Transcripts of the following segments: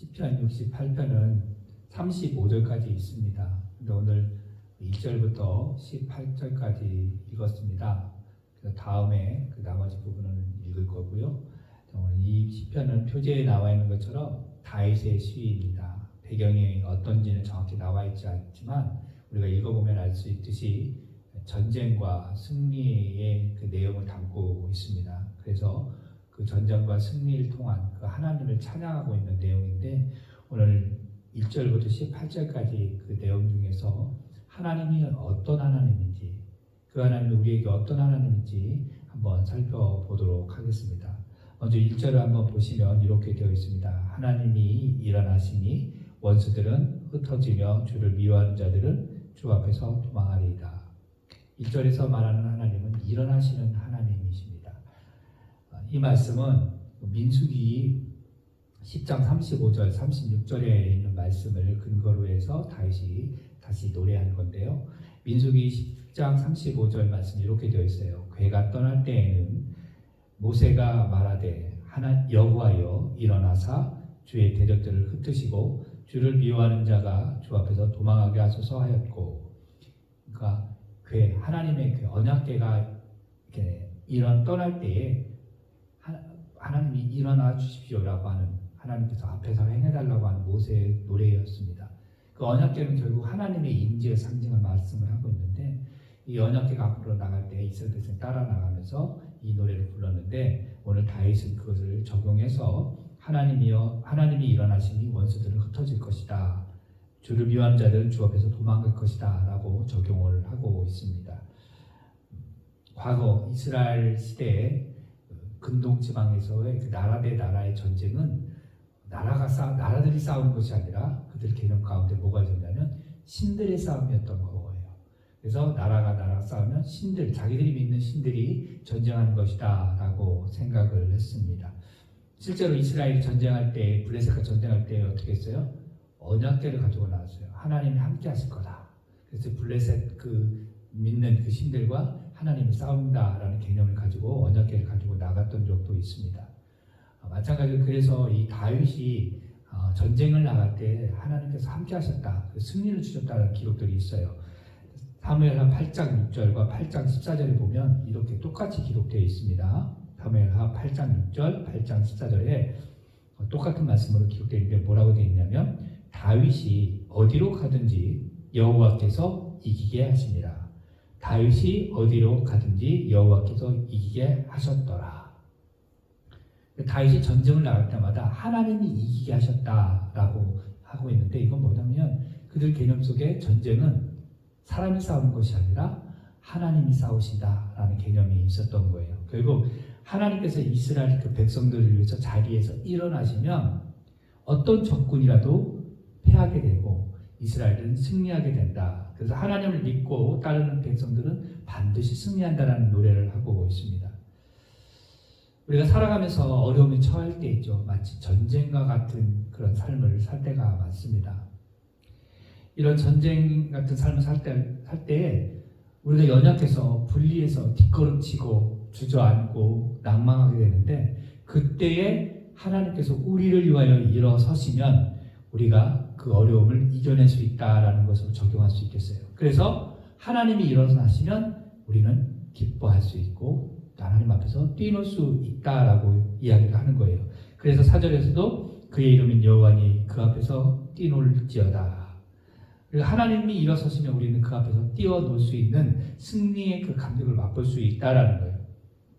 시편 68편은 35절까지 있습니다. 근데 오늘 1절부터 18절까지 읽었습니다. 그래서 다음에 그 나머지 부분을 읽을 거고요. 오늘 이 시편은 표제에 나와 있는 것처럼 다윗의 시입니다. 배경이 어떤지는 정확히 나와 있지 않지만 우리가 읽어보면 알 수 있듯이 전쟁과 승리의 그 내용을 담고 있습니다. 그래서 그 전쟁과 승리를 통한 그 하나님을 찬양하고 있는 내용인데 오늘 1절부터 18절까지 그 내용 중에서 하나님이 어떤 하나님인지 그 하나님이 우리에게 어떤 하나님인지 한번 살펴보도록 하겠습니다. 먼저 1절을 한번 보시면 이렇게 되어 있습니다. 하나님이 일어나시니 원수들은 흩어지며 주를 미워하는 자들은 주 앞에서 도망하리이다. 1절에서 말하는 하나님은 일어나시는 하나님이십니다. 이 말씀은 민수기 10장 35절, 36절에 있는 말씀을 근거로 해서 다윗이 다시 노래하는 건데요. 민수기 10장 35절 말씀이 이렇게 되어 있어요. 괴가 떠날 때에는 모세가 말하되 여호와여 일어나사 주의 대적들을 흩으시고 주를 미워하는 자가 주 앞에서 도망하게 하소서 하였고, 그러니까 하나님의 그 언약궤가 이렇게 떠날 때에 하나님이 일어나 주십시오라고 하는 하나님께서 앞에서 행해달라고 하는 모세의 노래였습니다. 그 언약궤는 결국 하나님의 임재의 상징을 말씀을 하고 있는데 이 언약궤가 앞으로 나갈 때 이스라엘 백성이 따라 나가면서 이 노래를 불렀는데 오늘 다윗은 그것을 적용해서 하나님이 일어나시니 원수들은 흩어질 것이다. 주를 미워하는 자들은 주 앞에서 도망갈 것이다 라고 적용을 하고 있습니다. 과거 이스라엘 시대에 근동지방에서의 그 나라 대 나라의 전쟁은 나라들이 싸우는 것이 아니라 그들 개념 가운데 뭐가 있었냐면 신들의 싸움이었던 거예요. 그래서 나라가 싸우면 자기들이 믿는 신들이 전쟁하는 것이다 라고 생각을 했습니다. 실제로 이스라엘이 전쟁할 때, 블레셋과 전쟁할 때 어떻게 했어요? 언약궤를 가지고 나왔어요. 하나님이 함께 하실 거다. 그래서 블레셋 믿는 그 신들과 하나님이 싸운다라는 개념을 가지고 언약궤를 가지고 나갔던 적도 있습니다. 마찬가지로 그래서 이 다윗이 전쟁을 나갈 때 하나님께서 함께 하셨다, 승리를 주셨다는 기록들이 있어요. 사무엘하 8장 6절과 8장 14절에 보면 이렇게 똑같이 기록되어 있습니다. 사무엘하 8장 6절, 8장 14절에 똑같은 말씀으로 기록되어 있는데 뭐라고 되어 있냐면 다윗이 어디로 가든지 여호와께서 이기게 하시니라. 다윗이 어디로 가든지 여호와께서 이기게 하셨더라. 다윗이 전쟁을 나갈 때마다 하나님이 이기게 하셨다라고 하고 있는데 이건 뭐냐면 그들 개념 속에 전쟁은 사람이 싸우는 것이 아니라 하나님이 싸우신다라는 개념이 있었던 거예요. 결국 하나님께서 이스라엘 그 백성들을 위해서 자리에서 일어나시면 어떤 적군이라도 패하게 되고 이스라엘은 승리하게 된다. 그래서 하나님을 믿고 따르는 백성들은 반드시 승리한다라는 노래를 하고 있습니다. 우리가 살아가면서 어려움에 처할 때 있죠. 마치 전쟁과 같은 그런 삶을 살 때가 많습니다. 이런 전쟁 같은 삶을 살 때에 우리가 연약해서 분리해서 뒷걸음치고 주저앉고 낭망하게 되는데 그때에 하나님께서 우리를 위하여 일어서시면 우리가 그 어려움을 이겨낼 수 있다라는 것으로 적용할 수 있겠어요. 그래서 하나님이 일어나시면 우리는 기뻐할 수 있고 하나님 앞에서 뛰놀 수 있다라고 이야기를 하는 거예요. 그래서 4절에서도 그의 이름인 여호와니 그 앞에서 뛰놀지어다. 하나님이 일어서시면 우리는 그 앞에서 뛰어놀 수 있는 승리의 그 감격을 맛볼 수 있다라는 거예요.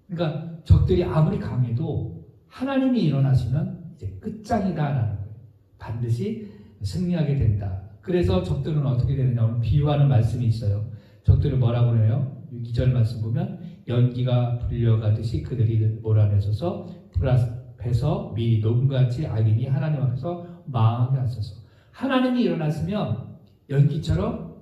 그러니까 적들이 아무리 강해도 하나님이 일어나시면 이제 끝장이다라는 거예요. 반드시 승리하게 된다. 그래서 적들은 어떻게 되느냐 오늘 비유하는 말씀이 있어요. 적들을 뭐라고 해요? 2절 말씀 보면 연기가 불려가듯이 그들이 몰아내서서 불 앞에서 미리 녹음같이 악인이 하나님 앞에서 망하게 하소서. 하나님이 일어났으면 연기처럼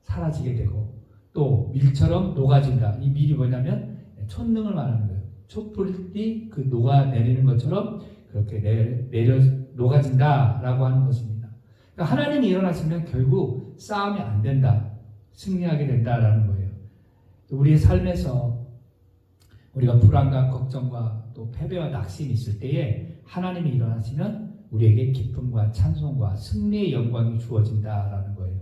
사라지게 되고 또 밀처럼 녹아진다. 이 밀이 뭐냐면 촛능을 말하는 거예요. 촛불이 그 녹아내리는 것처럼 그렇게 녹아진다라고 하는 것입니다. 그러니까 하나님이 일어났으면 결국 싸움이 안 된다. 승리하게 된다라는 거예요. 우리의 삶에서 우리가 불안과 걱정과 또 패배와 낙심이 있을 때에 하나님이 일어나시면 우리에게 기쁨과 찬송과 승리의 영광이 주어진다라는 거예요.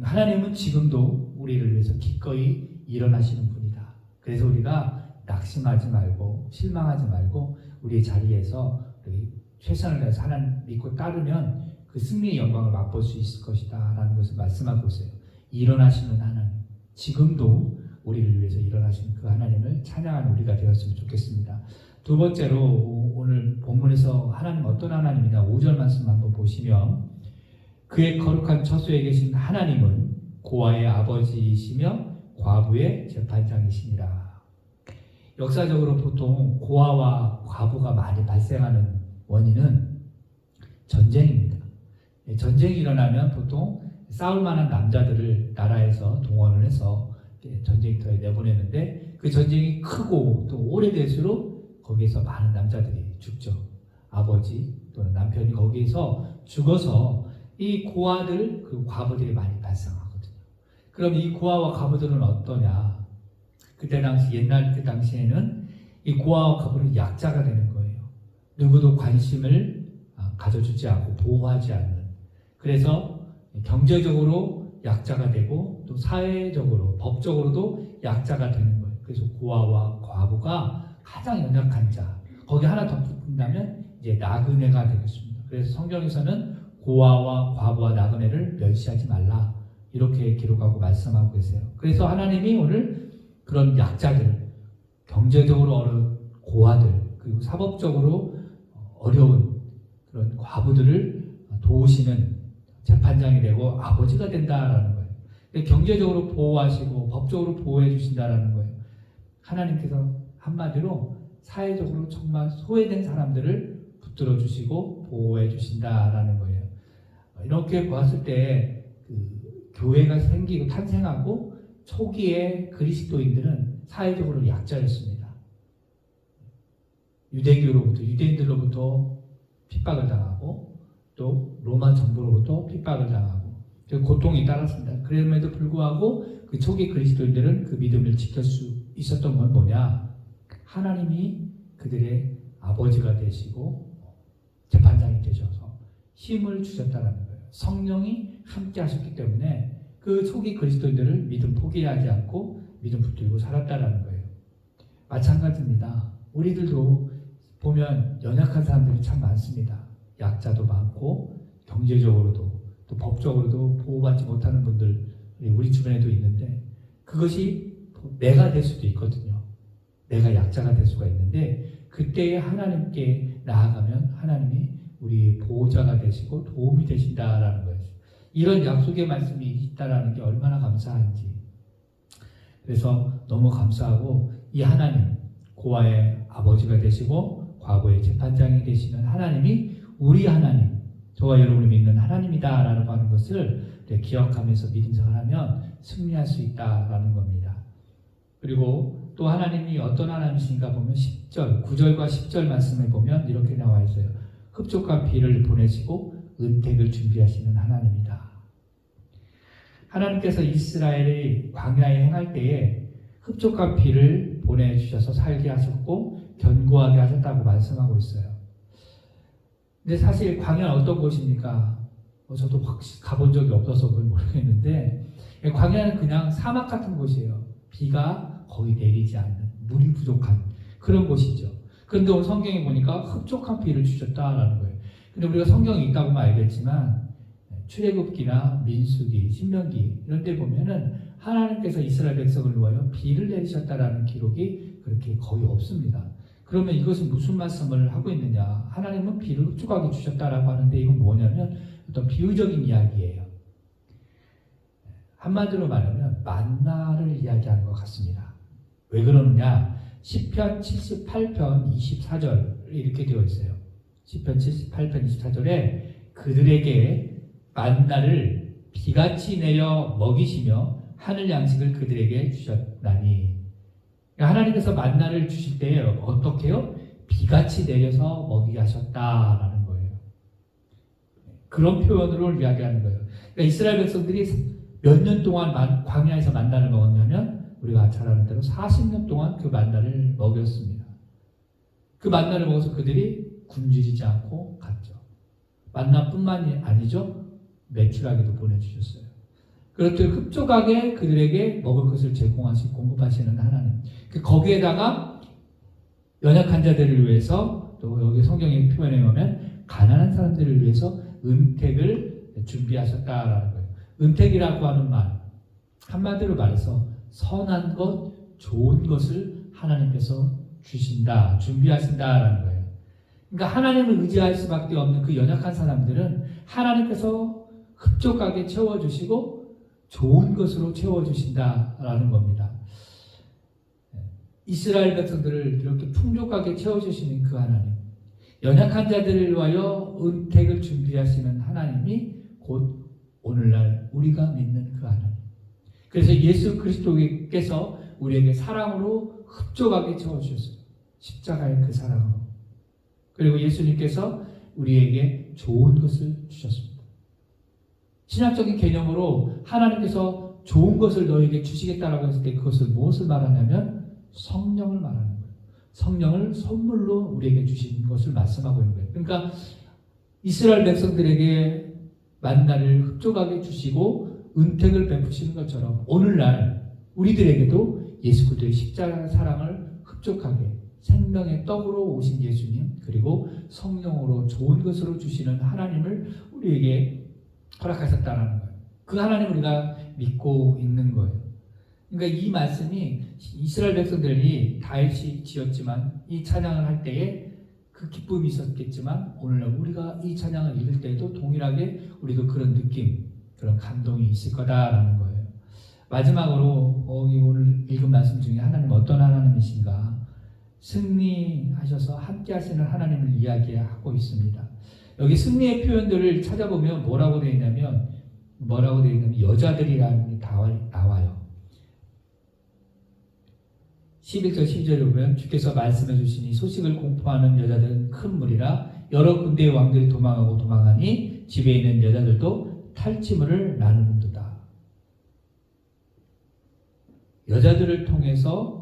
하나님은 지금도 우리를 위해서 기꺼이 일어나시는 분이다. 그래서 우리가 낙심하지 말고 실망하지 말고 우리의 자리에서 최선을 다해서 하나님 믿고 따르면 그 승리의 영광을 맛볼 수 있을 것이다 라는 것을 말씀하고 있어요. 일어나시는 하나님, 지금도 우리를 위해서 일어나시는 그 하나님을 찬양하는 우리가 되었으면 좋겠습니다. 두 번째로 오늘 본문에서 하나님 어떤 하나님이냐 5절 말씀 한번 보시면 그의 거룩한 처소에 계신 하나님은 고아의 아버지이시며 과부의 재판장이시니라. 역사적으로 보통 고아와 과부가 많이 발생하는 원인은 전쟁입니다. 전쟁이 일어나면 보통 싸울 만한 남자들을 나라에서 동원을 해서 전쟁터에 내보내는데 그 전쟁이 크고 또 오래될수록 거기에서 많은 남자들이 죽죠. 아버지 또는 남편이 거기에서 죽어서 이 고아들 그리고 과부들이 많이 발생하거든요. 그럼 이 고아와 과부들은 어떠냐? 그때 당시 옛날 그 당시에는 이 고아와 과부는 약자가 되는 거예요. 누구도 관심을 가져주지 않고 보호하지 않는. 그래서 경제적으로 약자가 되고 또 사회적으로 법적으로도 약자가 되는 거예요. 그래서 고아와 과부가 가장 연약한 자. 거기 하나 더 붙는다면 이제 나그네가 되겠습니다. 그래서 성경에서는 고아와 과부와 나그네를 멸시하지 말라 이렇게 기록하고 말씀하고 계세요. 그래서 하나님이 오늘 그런 약자들, 경제적으로 어려운 고아들, 그리고 사법적으로 어려운 그런 과부들을 도우시는 재판장이 되고 아버지가 된다라는 거예요. 경제적으로 보호하시고 법적으로 보호해 주신다라는 거예요. 하나님께서 한마디로 사회적으로 정말 소외된 사람들을 붙들어 주시고 보호해 주신다라는 거예요. 이렇게 보았을 때 그 교회가 생기고 탄생하고 초기에 그리스도인들은 사회적으로 약자였습니다. 유대인들로부터 핍박을 당하고 또 로마 정부로부터 핍박을 당하고 고통이 따랐습니다. 그럼에도 불구하고 그 초기 그리스도인들은 그 믿음을 지킬 수 있었던 건 뭐냐? 하나님이 그들의 아버지가 되시고 재판장이 되셔서 힘을 주셨다는 거예요. 성령이 함께 하셨기 때문에 그 초기 그리스도인들을 믿음 포기하지 않고 믿음 붙들고 살았다는 거예요. 마찬가지입니다. 우리들도 보면 연약한 사람들이 참 많습니다. 약자도 많고 경제적으로도 또 법적으로도 보호받지 못하는 분들이 우리 주변에도 있는데 그것이 내가 될 수도 있거든요. 내가 약자가 될 수가 있는데 그때에 하나님께 나아가면 하나님이 우리의 보호자가 되시고 도움이 되신다라는 거예요. 이런 약속의 말씀이 있다라는 게 얼마나 감사한지. 그래서 너무 감사하고 이 하나님, 고아의 아버지가 되시고 과거의 재판장이 되시는 하나님이 우리 하나님, 저와 여러분이 믿는 하나님이다라고 하는 것을 기억하면서 믿음 생활하면 승리할 수 있다라는 겁니다. 그리고 또 하나님이 어떤 하나님이신가 보면 10절, 9절과 10절 말씀에 보면 이렇게 나와 있어요. 흡족한 비를 보내시고 은택을 준비하시는 하나님이다. 하나님께서 이스라엘의 광야에 행할 때에 흡족한 비를 보내주셔서 살게 하셨고 견고하게 하셨다고 말씀하고 있어요. 근데 사실 광야는 어떤 곳입니까? 저도 가본 적이 없어서 그걸 모르겠는데 광야는 그냥 사막 같은 곳이에요. 비가 거의 내리지 않는, 물이 부족한 그런 곳이죠. 그런데 오늘 성경에 보니까 흡족한 비를 주셨다라는 거예요. 근데 우리가 성경이 있다고만 알겠지만 출애굽기나 민수기, 신명기 이런 데 보면은 하나님께서 이스라엘 백성을 위하여 비를 내리셨다라는 기록이 그렇게 거의 없습니다. 그러면 이것은 무슨 말씀을 하고 있느냐? 하나님은 비를 흡족하게 주셨다라고 하는데 이건 뭐냐면 어떤 비유적인 이야기예요. 한마디로 말하면 만나를 이야기하는 것 같습니다. 왜 그러느냐? 시편 78편 24절 이렇게 되어 있어요. 시편 78편 24절에 그들에게 만나를 비같이 내려 먹이시며 하늘 양식을 그들에게 주셨나니. 하나님께서 만나를 주실 때 어떻게 해요? 비같이 내려서 먹이게 하셨다라는 거예요. 그런 표현으로 이야기하는 거예요. 그러니까 이스라엘 백성들이 몇 년 동안 광야에서 만나를 먹었냐면 우리가 잘 아는 대로 40년 동안 그 만나를 먹였습니다. 그 만나를 먹어서 그들이 굶주리지 않고 갔죠. 만나뿐만이 아니죠. 매출하게도 보내주셨어요. 그렇듯 흡족하게 그들에게 먹을 것을 제공하시고 공급하시는 하나님. 거기에다가 연약한 자들을 위해서, 또 여기 성경에 표현해 보면 가난한 사람들을 위해서 은택을 준비하셨다라는 거예요. 은택이라고 하는 말, 한마디로 말해서 선한 것, 좋은 것을 하나님께서 주신다, 준비하신다라는 거예요. 그러니까 하나님을 의지할 수밖에 없는 그 연약한 사람들은 하나님께서 흡족하게 채워주시고 좋은 것으로 채워주신다라는 겁니다. 이스라엘 백성들을 이렇게 풍족하게 채워주시는 그 하나님, 연약한 자들을 위하여 은택을 준비하시는 하나님이 곧 오늘날 우리가 믿는 그 하나님. 그래서 예수 그리스도께서 우리에게 사랑으로 흡족하게 채워주셨어요. 십자가의 그 사랑으로. 그리고 예수님께서 우리에게 좋은 것을 주셨습니다. 신학적인 개념으로 하나님께서 좋은 것을 너에게 주시겠다라고 했을 때 그것을 무엇을 말하냐면 성령을 말하는 거예요. 성령을 선물로 우리에게 주신 것을 말씀하고 있는 거예요. 그러니까 이스라엘 백성들에게 만나를 흡족하게 주시고 은택을 베푸시는 것처럼 오늘날 우리들에게도 예수 그리스도의 십자가 사랑을 흡족하게 생명의 떡으로 오신 예수님, 그리고 성령으로 좋은 것으로 주시는 하나님을 우리에게 허락하셨다는 거예요. 그 하나님을 우리가 믿고 있는 거예요. 그러니까 이 말씀이 이스라엘 백성들이 다윗이 지었지만 이 찬양을 할 때에 그 기쁨이 있었겠지만 오늘날 우리가 이 찬양을 읽을 때에도 동일하게 우리도 그런 느낌, 그런 감동이 있을 거다라는 거예요. 마지막으로 오늘 읽은 말씀 중에 하나님 어떤 하나님이신가? 승리하셔서 함께 하시는 하나님을 이야기하고 있습니다. 여기 승리의 표현들을 찾아보면 뭐라고 되어 있냐면 여자들이라는 게 나와요. 11절 12절에 보면 주께서 말씀해 주시니 소식을 공포하는 여자들은 큰 무리라 여러 군대의 왕들이 도망하니 집에 있는 여자들도 탈취물을 나누는도다. 여자들을 통해서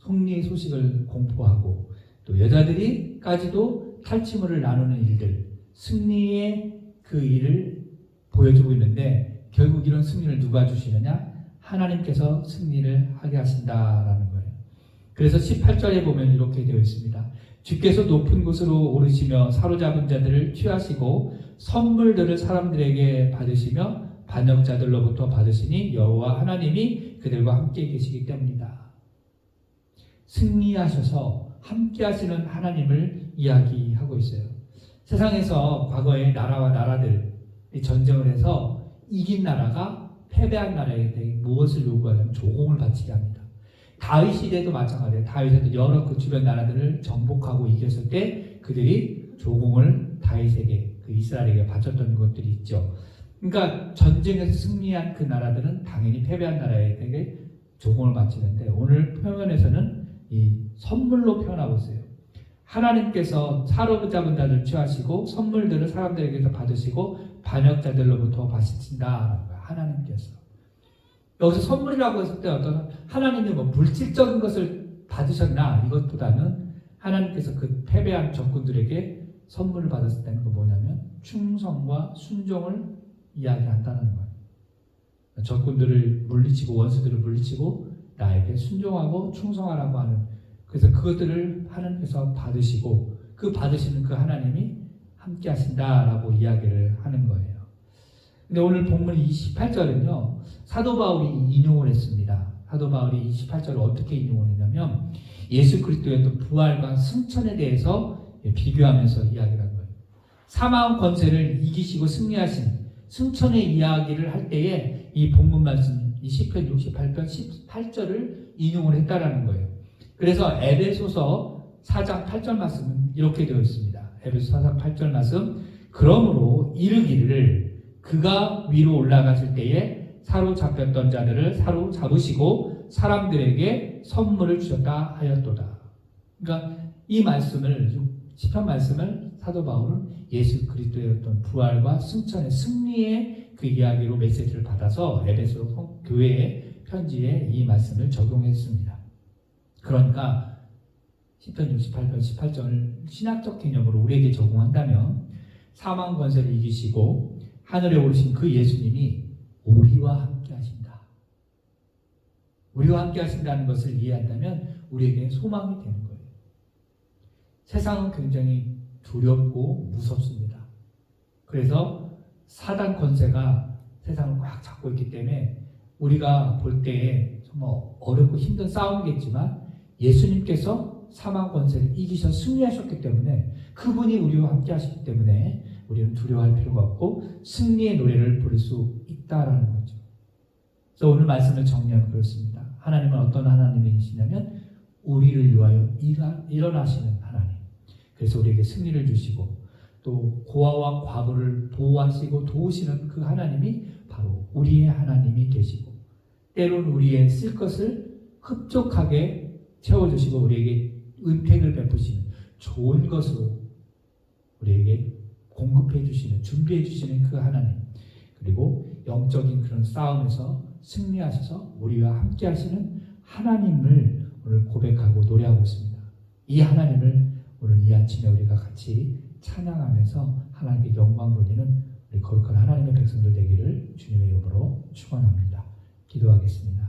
승리의 소식을 공포하고 또 여자들이까지도 탈취물을 나누는 일들, 승리의 그 일을 보여주고 있는데 결국 이런 승리를 누가 주시느냐? 하나님께서 승리를 하게 하신다라는 거예요. 그래서 18절에 보면 이렇게 되어 있습니다. 주께서 높은 곳으로 오르시며 사로잡은 자들을 취하시고 선물들을 사람들에게 받으시며 반역자들로부터 받으시니 여호와 하나님이 그들과 함께 계시기 때문이다. 승리하셔서 함께 하시는 하나님을 이야기하고 있어요. 세상에서 과거에 나라와 나라들이 전쟁을 해서 이긴 나라가 패배한 나라에게 무엇을 요구하냐면 조공을 바치게 합니다. 다윗 시대도 마찬가지예요. 다윗도 여러 그 주변 나라들을 정복하고 이겼을 때 그들이 조공을 다윗에게, 그 이스라엘에게 바쳤던 것들이 있죠. 그러니까 전쟁에서 승리한 그 나라들은 당연히 패배한 나라에게 조공을 바치는데 오늘 표현에서는 이 선물로 표현하고 있어요. 하나님께서 사로잡은 자들을 취하시고 선물들을 사람들에게서 받으시고 반역자들로부터 받으신다. 하나님께서 여기서 선물이라고 했을 때 어떤 하나님이 물질적인 것을 받으셨나 이것보다는 하나님께서 그 패배한 적군들에게 선물을 받았을 때는 그 뭐냐면 충성과 순종을 이야기한다는 거예요. 적군들을 물리치고 원수들을 물리치고 나에게 순종하고 충성하라고 하는, 그래서 그것들을 하나님께서 받으시고 그 받으시는 그 하나님이 함께 하신다라고 이야기를 하는 거예요. 근데 오늘 본문 28절은요 사도 바울이 인용을 했습니다. 사도 바울이 28절을 어떻게 인용을 했냐면 예수 그리스도의 또 부활과 승천에 대해서 비교하면서 이야기를 한 거예요. 사망 권세를 이기시고 승리하신 승천의 이야기를 할 때에 이 본문 말씀 이 시편 68편 18절을 인용을 했다라는 거예요. 그래서 에베소서 4장 8절 말씀은 이렇게 되어 있습니다. 에베소 4장 8절 말씀, 그러므로 이르기를 그가 위로 올라가실 때에 사로잡혔던 자들을 사로잡으시고 사람들에게 선물을 주셨다 하였도다. 그러니까 이 말씀을, 시편 말씀을 사도 바울은 예수 그리스도의 어떤 부활과 승천의 승리의 그 이야기로 메시지를 받아서 에베소 교회의 편지에 이 말씀을 적용했습니다. 그러니까 시편 68편 18절을 신학적 개념으로 우리에게 적용한다면 사망 권세를 이기시고 하늘에 오르신 그 예수님이 우리와 함께 하신다. 우리와 함께 하신다는 것을 이해한다면 우리에게 소망이 되는 거예요. 세상은 굉장히 두렵고 무섭습니다. 그래서 사단 권세가 세상을 꽉 잡고 있기 때문에 우리가 볼 때에 정말 어렵고 힘든 싸움이겠지만 예수님께서 사망 권세를 이기셔 승리하셨기 때문에 그분이 우리와 함께 하시기 때문에 우리는 두려워할 필요가 없고 승리의 노래를 부를 수 있다라는 거죠. 그래서 오늘 말씀을 정리하면 그렇습니다. 하나님은 어떤 하나님이시냐면 우리를 위하여 일어나시는 하나님. 그래서 우리에게 승리를 주시고 또 고아와 과부를 보호하시고 도우시는 그 하나님이 바로 우리의 하나님이 되시고 때론 우리의 쓸 것을 흡족하게 채워주시고 우리에게 은택을 베푸시는 좋은 것으로 우리에게 공급해 주시는 준비해 주시는 그 하나님, 그리고 영적인 그런 싸움에서 승리하셔서 우리와 함께 하시는 하나님을 오늘 고백하고 노래하고 있습니다. 이 하나님을 오늘 이 아침에 우리가 같이 찬양하면서 하나님께 영광 돌리는 우리 거룩한 하나님의 백성들 되기를 주님의 이름으로 축원합니다. 기도하겠습니다.